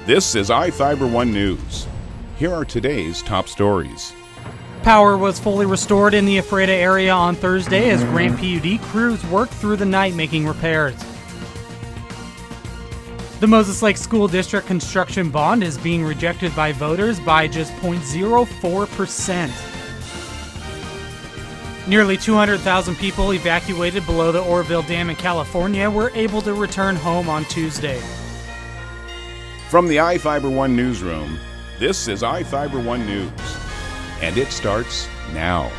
This is iFIBER 1 News. Here are today's top stories. Power was fully restored in the Ephrata area on Thursday as Grant PUD crews worked through the night making repairs. The Moses Lake School District construction bond is being rejected by voters by just 0.04%. Nearly 200,000 people evacuated below the Oroville Dam in California were able to return home on Tuesday. From the iFIBER 1 newsroom, this is iFIBER 1 News. And it starts now.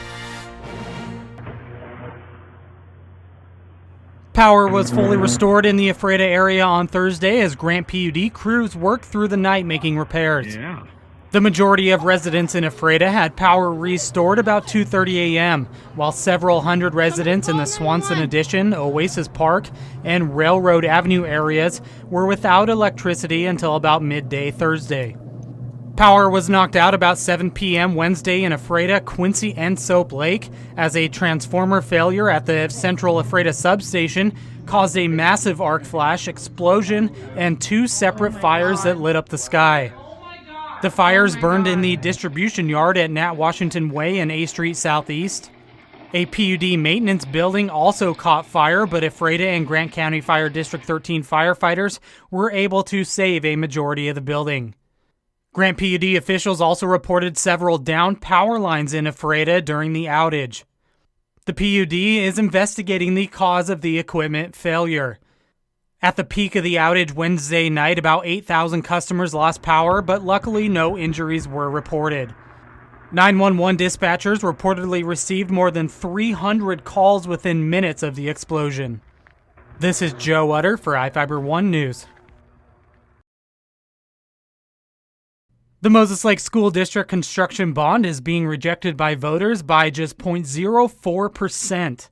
Power was fully restored in the Ephrata area on Thursday as Grant PUD crews worked through the night making repairs. The majority of residents in Ephrata had power restored about 2:30 a.m., while several hundred residents in the Swanson Addition, Oasis Park, and Railroad Avenue areas were without electricity until about midday Thursday. Power was knocked out about 7 p.m. Wednesday in Ephrata, Quincy, and Soap Lake as a transformer failure at the Central Ephrata substation caused a massive arc flash, explosion, and two separate fires that lit up the sky. The fires burned in the distribution yard at Nat Washington Way and A Street Southeast. A PUD maintenance building also caught fire, but Ephrata and Grant County Fire District 13 firefighters were able to save a majority of the building. Grant PUD officials also reported several downed power lines in Ephrata during the outage. The PUD is investigating the cause of the equipment failure. At the peak of the outage Wednesday night, about 8,000 customers lost power, but luckily no injuries were reported. 911 dispatchers reportedly received more than 300 calls within minutes of the explosion. This is Joe Utter for iFIBER 1 News. The Moses Lake School District construction bond is being rejected by voters by just 0.04%.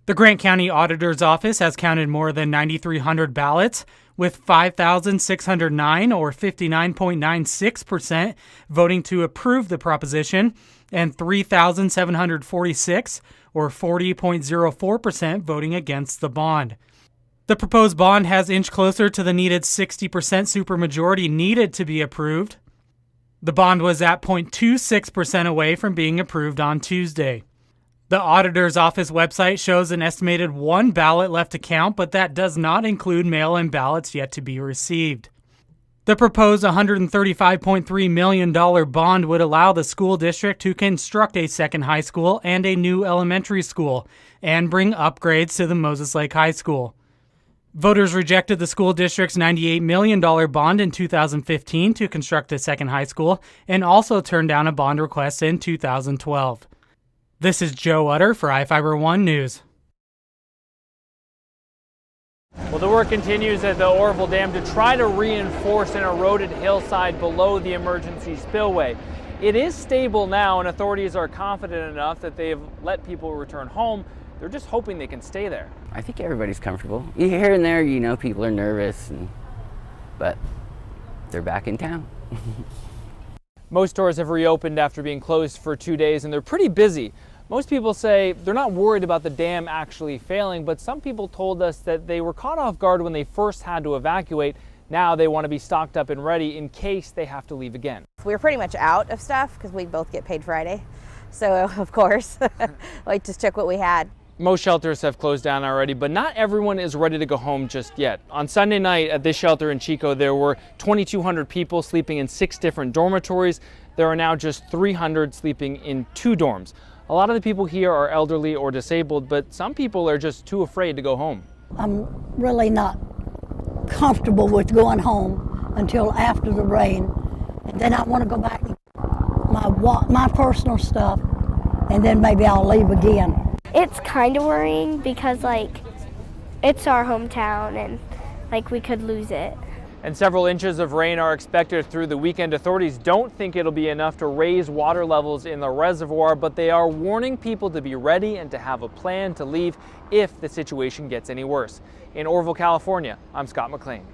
The Grant County Auditor's Office has counted more than 9,300 ballots, with 5,609 or 59.96% voting to approve the proposition and 3,746 or 40.04% voting against the bond. The proposed bond has inched closer to the needed 60% supermajority needed to be approved. The bond was at 0.26% away from being approved on Tuesday. The Auditor's Office website shows an estimated one ballot left to count, but that does not include mail-in ballots yet to be received. The proposed $135.3 million bond would allow the school district to construct a second high school and a new elementary school and bring upgrades to the Moses Lake High School. Voters rejected the school district's $98 million bond in 2015 to construct a second high school and also turned down a bond request in 2012. This is Joe Utter for iFIBER 1 News. Well, the work continues at the Oroville Dam to try to reinforce an eroded hillside below the emergency spillway. It is stable now, and authorities are confident enough that they've let people return home. They're just hoping they can stay there. I think everybody's comfortable. Here and there, people are nervous, but they're back in town. Most stores have reopened after being closed for 2 days, and they're pretty busy. Most people say they're not worried about the dam actually failing, but some people told us that they were caught off guard when they first had to evacuate. Now they want to be stocked up and ready in case they have to leave again. We're pretty much out of stuff because we both get paid Friday. So, of course, we just took what we had. Most shelters have closed down already, but not everyone is ready to go home just yet. On Sunday night at this shelter in Chico, there were 2,200 people sleeping in 6 different dormitories. There are now just 300 sleeping in 2 dorms. A lot of the people here are elderly or disabled, but some people are just too afraid to go home. I'm really not comfortable with going home until after the rain. And then I want to go back to my personal stuff, and then maybe I'll leave again. It's kind of worrying because, it's our hometown and, we could lose it. And several inches of rain are expected through the weekend. Authorities don't think it'll be enough to raise water levels in the reservoir, but they are warning people to be ready and to have a plan to leave if the situation gets any worse. In Oroville, California, I'm Scott McLean.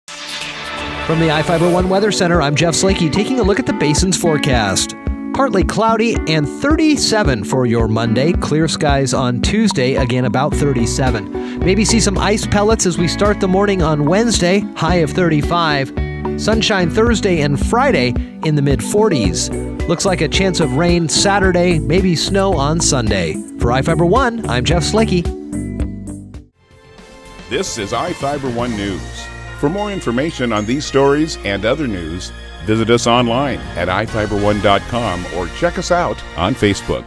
From the iFIBER 1 Weather Center, I'm Jeff Slakey taking a look at the basin's forecast. Partly cloudy and 37 for your Monday. Clear skies on Tuesday, again about 37. Maybe see some ice pellets as we start the morning on Wednesday, high of 35. Sunshine Thursday and Friday in the mid-40s. Looks like a chance of rain Saturday, maybe snow on Sunday. For iFIBER 1, I'm Jeff Slickey. This is iFIBER 1 News. For more information on these stories and other news, visit us online at iFiber1.com or check us out on Facebook.